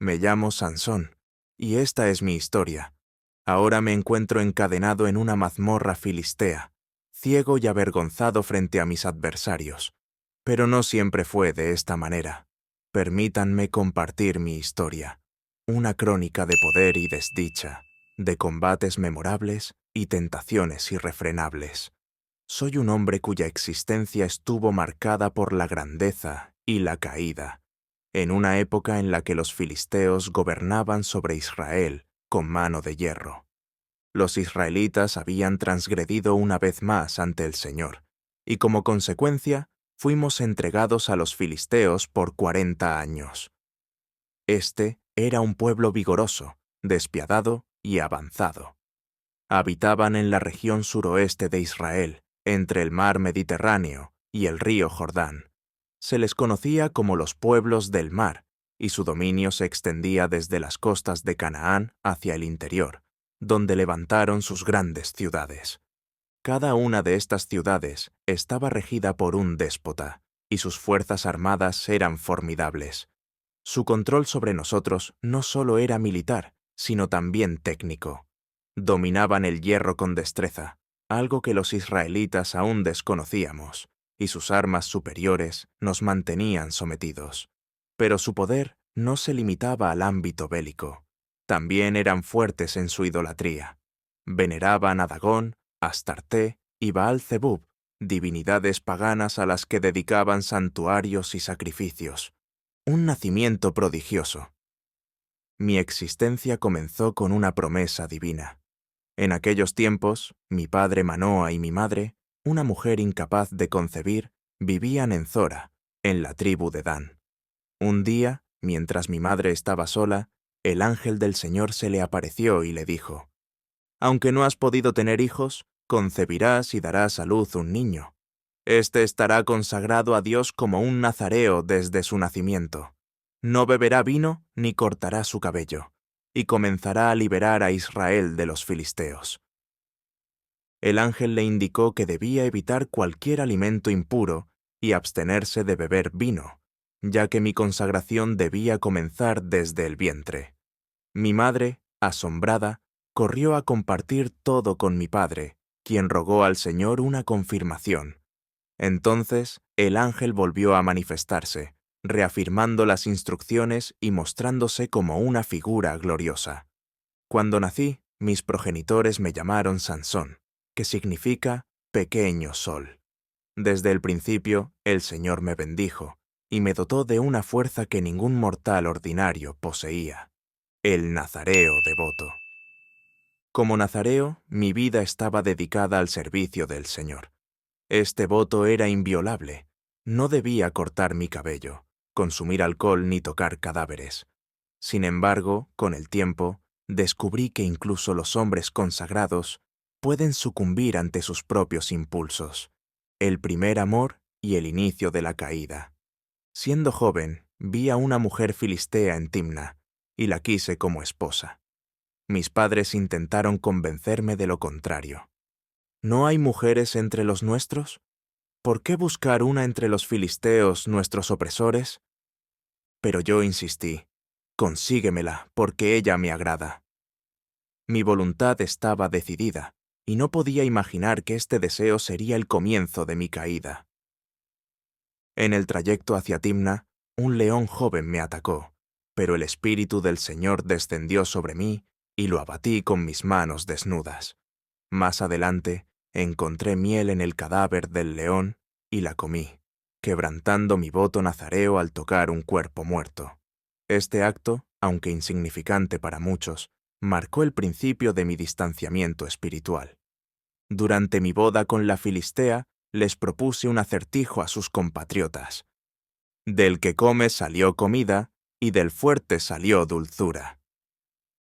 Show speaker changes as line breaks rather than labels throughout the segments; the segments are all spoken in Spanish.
Me llamo Sansón, y esta es mi historia. Ahora me encuentro encadenado en una mazmorra filistea, ciego y avergonzado frente a mis adversarios. Pero no siempre fue de esta manera. Permítanme compartir mi historia, una crónica de poder y desdicha, de combates memorables y tentaciones irrefrenables. Soy un hombre cuya existencia estuvo marcada por la grandeza y la caída, en una época en la que los filisteos gobernaban sobre Israel con mano de hierro. Los israelitas habían transgredido una vez más ante el Señor, y como consecuencia, fuimos entregados a los filisteos por 40 años. Este era un pueblo vigoroso, despiadado y avanzado. Habitaban en la región suroeste de Israel, entre el mar Mediterráneo y el río Jordán. Se les conocía como los pueblos del mar, y su dominio se extendía desde las costas de Canaán hacia el interior, donde levantaron sus grandes ciudades. Cada una de estas ciudades estaba regida por un déspota, y sus fuerzas armadas eran formidables. Su control sobre nosotros no solo era militar, sino también técnico. Dominaban el hierro con destreza, algo que los israelitas aún desconocíamos, y sus armas superiores nos mantenían sometidos. Pero su poder no se limitaba al ámbito bélico. También eran fuertes en su idolatría. Veneraban a Dagón, Astarté y Baal-Zebub, divinidades paganas a las que dedicaban santuarios y sacrificios. Un nacimiento prodigioso. Mi existencia comenzó con una promesa divina. En aquellos tiempos, mi padre Manoa y mi madre, una mujer incapaz de concebir, vivían en Zora, en la tribu de Dan. Un día, mientras mi madre estaba sola, el ángel del Señor se le apareció y le dijo: «Aunque no has podido tener hijos, concebirás y darás a luz un niño. Este estará consagrado a Dios como un nazareo desde su nacimiento. No beberá vino ni cortará su cabello, y comenzará a liberar a Israel de los filisteos». El ángel le indicó que debía evitar cualquier alimento impuro y abstenerse de beber vino, ya que mi consagración debía comenzar desde el vientre. Mi madre, asombrada, corrió a compartir todo con mi padre, quien rogó al Señor una confirmación. Entonces el ángel volvió a manifestarse, reafirmando las instrucciones y mostrándose como una figura gloriosa. Cuando nací, mis progenitores me llamaron Sansón, que significa pequeño sol. Desde el principio, el Señor me bendijo y me dotó de una fuerza que ningún mortal ordinario poseía: el nazareo devoto. Como nazareo, mi vida estaba dedicada al servicio del Señor. Este voto era inviolable. No debía cortar mi cabello, consumir alcohol ni tocar cadáveres. Sin embargo, con el tiempo, descubrí que incluso los hombres consagrados pueden sucumbir ante sus propios impulsos, el primer amor y el inicio de la caída. Siendo joven, vi a una mujer filistea en Timna, y la quise como esposa. Mis padres intentaron convencerme de lo contrario. ¿No hay mujeres entre los nuestros? ¿Por qué buscar una entre los filisteos, nuestros opresores? Pero yo insistí: consíguemela, porque ella me agrada. Mi voluntad estaba decidida, y no podía imaginar que este deseo sería el comienzo de mi caída. En el trayecto hacia Timna, un león joven me atacó, pero el Espíritu del Señor descendió sobre mí y lo abatí con mis manos desnudas. Más adelante, encontré miel en el cadáver del león y la comí, quebrantando mi voto nazareo al tocar un cuerpo muerto. Este acto, aunque insignificante para muchos, marcó el principio de mi distanciamiento espiritual. Durante mi boda con la filistea, les propuse un acertijo a sus compatriotas: «Del que come salió comida, y del fuerte salió dulzura».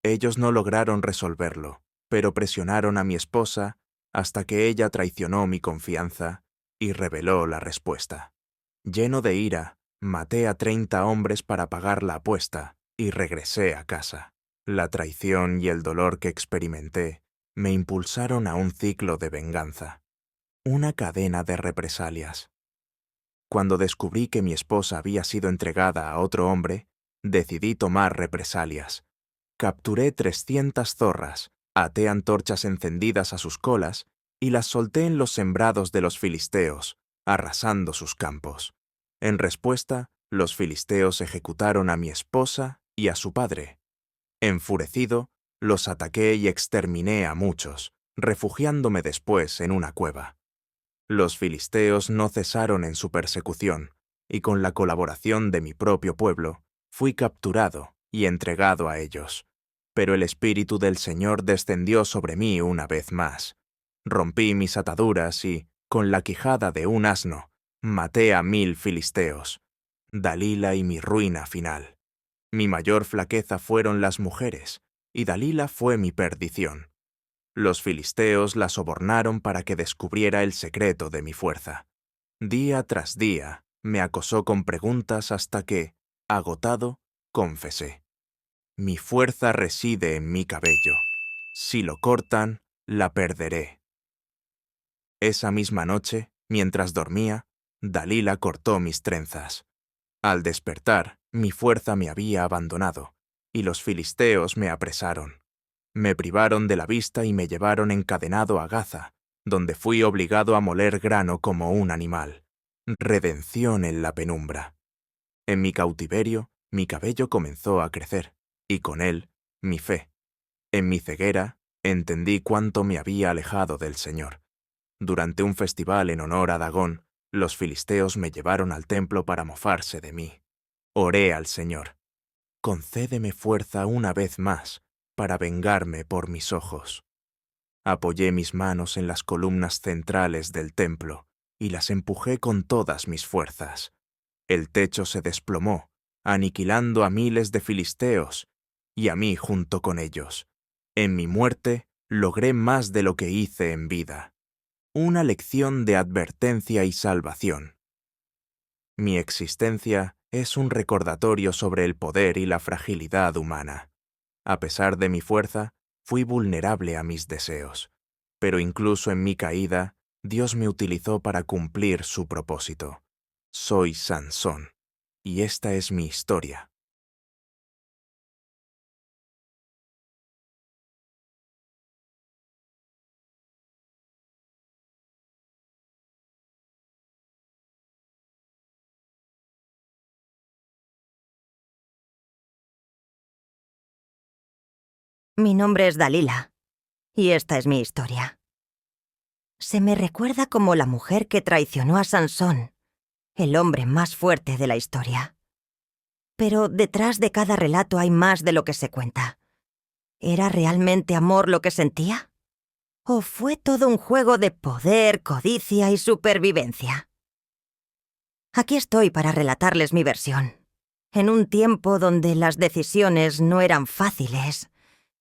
Ellos no lograron resolverlo, pero presionaron a mi esposa hasta que ella traicionó mi confianza y reveló la respuesta. Lleno de ira, maté a 30 hombres para pagar la apuesta y regresé a casa. La traición y el dolor que experimenté me impulsaron a un ciclo de venganza, una cadena de represalias. Cuando descubrí que mi esposa había sido entregada a otro hombre, decidí tomar represalias. Capturé 300 zorras, até antorchas encendidas a sus colas y las solté en los sembrados de los filisteos, arrasando sus campos. En respuesta, los filisteos ejecutaron a mi esposa y a su padre. Enfurecido, los ataqué y exterminé a muchos, refugiándome después en una cueva. Los filisteos no cesaron en su persecución, y con la colaboración de mi propio pueblo, fui capturado y entregado a ellos. Pero el Espíritu del Señor descendió sobre mí una vez más. Rompí mis ataduras y, con la quijada de un asno, maté a 1000 filisteos. Dalila y mi ruina final. Mi mayor flaqueza fueron las mujeres, y Dalila fue mi perdición. Los filisteos la sobornaron para que descubriera el secreto de mi fuerza. Día tras día, me acosó con preguntas hasta que, agotado, confesé. Mi fuerza reside en mi cabello. Si lo cortan, la perderé. Esa misma noche, mientras dormía, Dalila cortó mis trenzas. Al despertar, mi fuerza me había abandonado, y los filisteos me apresaron. Me privaron de la vista y me llevaron encadenado a Gaza, donde fui obligado a moler grano como un animal. Redención en la penumbra. En mi cautiverio, mi cabello comenzó a crecer, y con él, mi fe. En mi ceguera, entendí cuánto me había alejado del Señor. Durante un festival en honor a Dagón, los filisteos me llevaron al templo para mofarse de mí. Oré al Señor. Concédeme fuerza una vez más para vengarme por mis ojos. Apoyé mis manos en las columnas centrales del templo y las empujé con todas mis fuerzas. El techo se desplomó, aniquilando a miles de filisteos, y a mí junto con ellos. En mi muerte logré más de lo que hice en vida. Una lección de advertencia y salvación. Mi existencia es un recordatorio sobre el poder y la fragilidad humana. A pesar de mi fuerza, fui vulnerable a mis deseos. Pero incluso en mi caída, Dios me utilizó para cumplir su propósito. Soy Sansón, y esta es mi historia.
Mi nombre es Dalila, y esta es mi historia. Se me recuerda como la mujer que traicionó a Sansón, el hombre más fuerte de la historia. Pero detrás de cada relato hay más de lo que se cuenta. ¿Era realmente amor lo que sentía? ¿O fue todo un juego de poder, codicia y supervivencia? Aquí estoy para relatarles mi versión. En un tiempo donde las decisiones no eran fáciles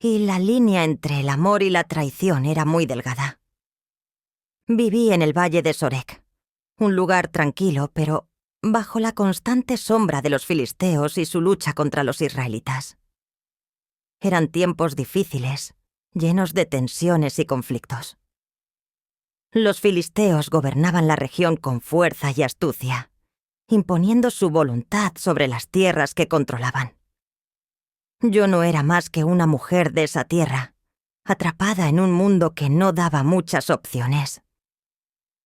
y la línea entre el amor y la traición era muy delgada. Viví en el valle de Sorek, un lugar tranquilo, pero bajo la constante sombra de los filisteos y su lucha contra los israelitas. Eran tiempos difíciles, llenos de tensiones y conflictos. Los filisteos gobernaban la región con fuerza y astucia, imponiendo su voluntad sobre las tierras que controlaban. Yo no era más que una mujer de esa tierra, atrapada en un mundo que no daba muchas opciones.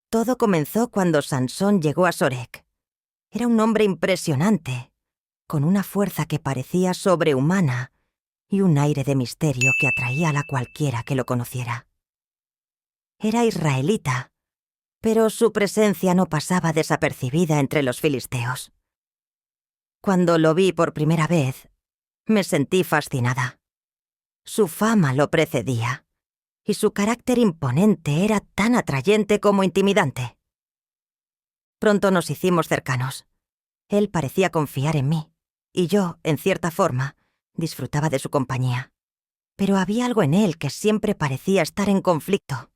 Todo comenzó cuando Sansón llegó a Sorek. Era un hombre impresionante, con una fuerza que parecía sobrehumana y un aire de misterio que atraía a cualquiera que lo conociera. Era israelita, pero su presencia no pasaba desapercibida entre los filisteos. Cuando lo vi por primera vez, me sentí fascinada. Su fama lo precedía, y su carácter imponente era tan atrayente como intimidante. Pronto nos hicimos cercanos. Él parecía confiar en mí, y yo, en cierta forma, disfrutaba de su compañía. Pero había algo en él que siempre parecía estar en conflicto.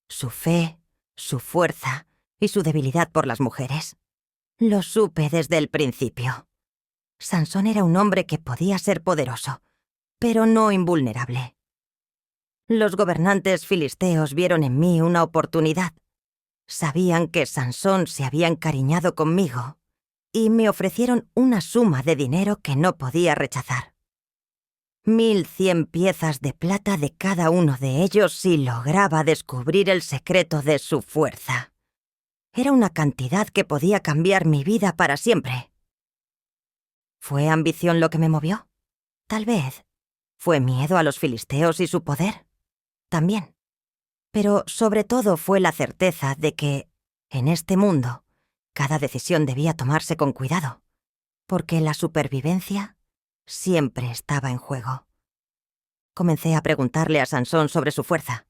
Su fe, su fuerza y su debilidad por las mujeres. Lo supe desde el principio. Sansón era un hombre que podía ser poderoso, pero no invulnerable. Los gobernantes filisteos vieron en mí una oportunidad. Sabían que Sansón se había encariñado conmigo y me ofrecieron una suma de dinero que no podía rechazar. 1100 piezas de plata de cada uno de ellos si lograba descubrir el secreto de su fuerza. Era una cantidad que podía cambiar mi vida para siempre. ¿Fue ambición lo que me movió? Tal vez. ¿Fue miedo a los filisteos y su poder? También. Pero sobre todo fue la certeza de que, en este mundo, cada decisión debía tomarse con cuidado, porque la supervivencia siempre estaba en juego. Comencé a preguntarle a Sansón sobre su fuerza.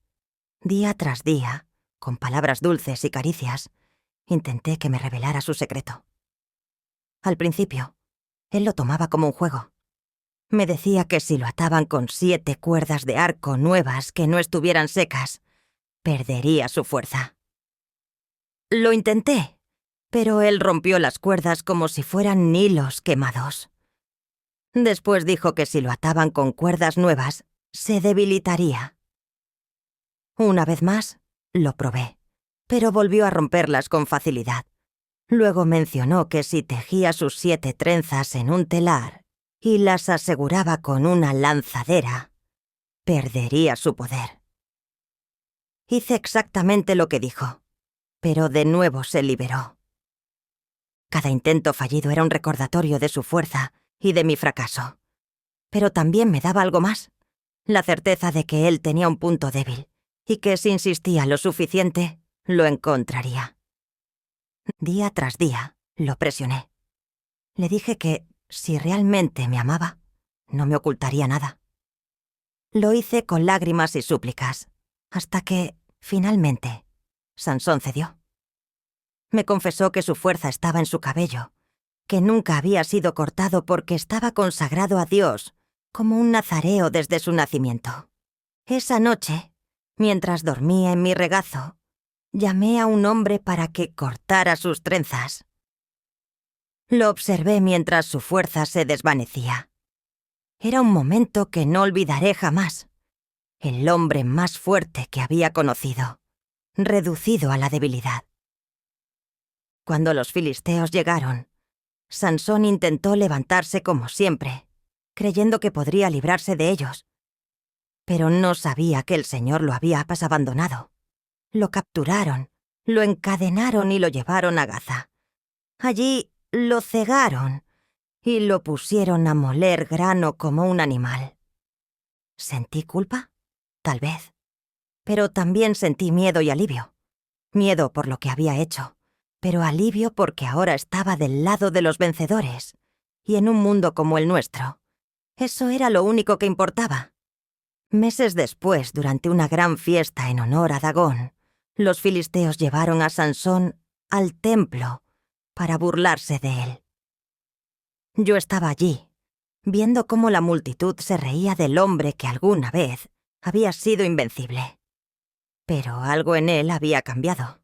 Día tras día, con palabras dulces y caricias, intenté que me revelara su secreto. Al principio, él lo tomaba como un juego. Me decía que si lo ataban con 7 cuerdas de arco nuevas que no estuvieran secas, perdería su fuerza. Lo intenté, pero él rompió las cuerdas como si fueran hilos quemados. Después dijo que si lo ataban con cuerdas nuevas, se debilitaría. Una vez más, lo probé, pero volvió a romperlas con facilidad. Luego mencionó que si tejía sus 7 trenzas en un telar y las aseguraba con una lanzadera, perdería su poder. Hice exactamente lo que dijo, pero de nuevo se liberó. Cada intento fallido era un recordatorio de su fuerza y de mi fracaso. Pero también me daba algo más, la certeza de que él tenía un punto débil y que si insistía lo suficiente, lo encontraría. Día tras día, lo presioné. Le dije que, si realmente me amaba, no me ocultaría nada. Lo hice con lágrimas y súplicas, hasta que, finalmente, Sansón cedió. Me confesó que su fuerza estaba en su cabello, que nunca había sido cortado porque estaba consagrado a Dios, como un nazareo desde su nacimiento. Esa noche, mientras dormía en mi regazo, llamé a un hombre para que cortara sus trenzas. Lo observé mientras su fuerza se desvanecía. Era un momento que no olvidaré jamás. El hombre más fuerte que había conocido, reducido a la debilidad. Cuando los filisteos llegaron, Sansón intentó levantarse como siempre, creyendo que podría librarse de ellos. Pero no sabía que el Señor lo había abandonado. Lo capturaron, lo encadenaron y lo llevaron a Gaza. Allí lo cegaron y lo pusieron a moler grano como un animal. ¿Sentí culpa? Tal vez. Pero también sentí miedo y alivio. Miedo por lo que había hecho, pero alivio porque ahora estaba del lado de los vencedores, y en un mundo como el nuestro. Eso era lo único que importaba. Meses después, durante una gran fiesta en honor a Dagón, los filisteos llevaron a Sansón al templo para burlarse de él. Yo estaba allí, viendo cómo la multitud se reía del hombre que alguna vez había sido invencible. Pero algo en él había cambiado.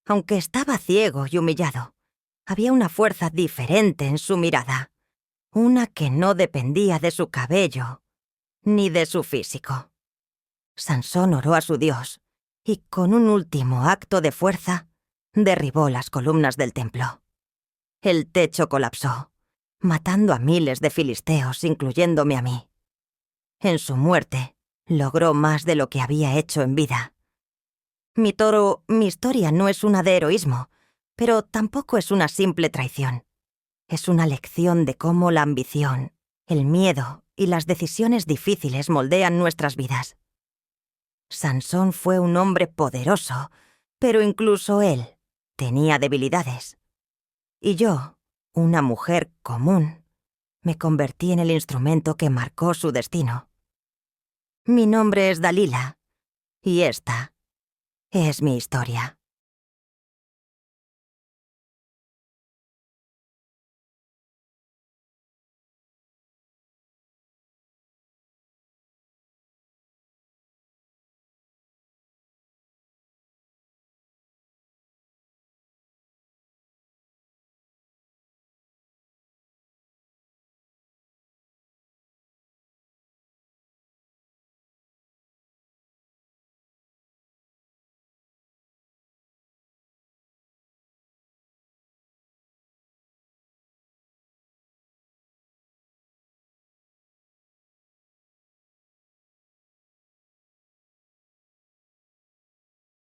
Aunque estaba ciego y humillado, había una fuerza diferente en su mirada, una que no dependía de su cabello ni de su físico. Sansón oró a su Dios y, con un último acto de fuerza, derribó las columnas del templo. El techo colapsó, matando a miles de filisteos, incluyéndome a mí. En su muerte, logró más de lo que había hecho en vida. Mi historia no es una de heroísmo, pero tampoco es una simple traición. Es una lección de cómo la ambición, el miedo y las decisiones difíciles moldean nuestras vidas. Sansón fue un hombre poderoso, pero incluso él tenía debilidades. Y yo, una mujer común, me convertí en el instrumento que marcó su destino. Mi nombre es Dalila, y esta es mi historia.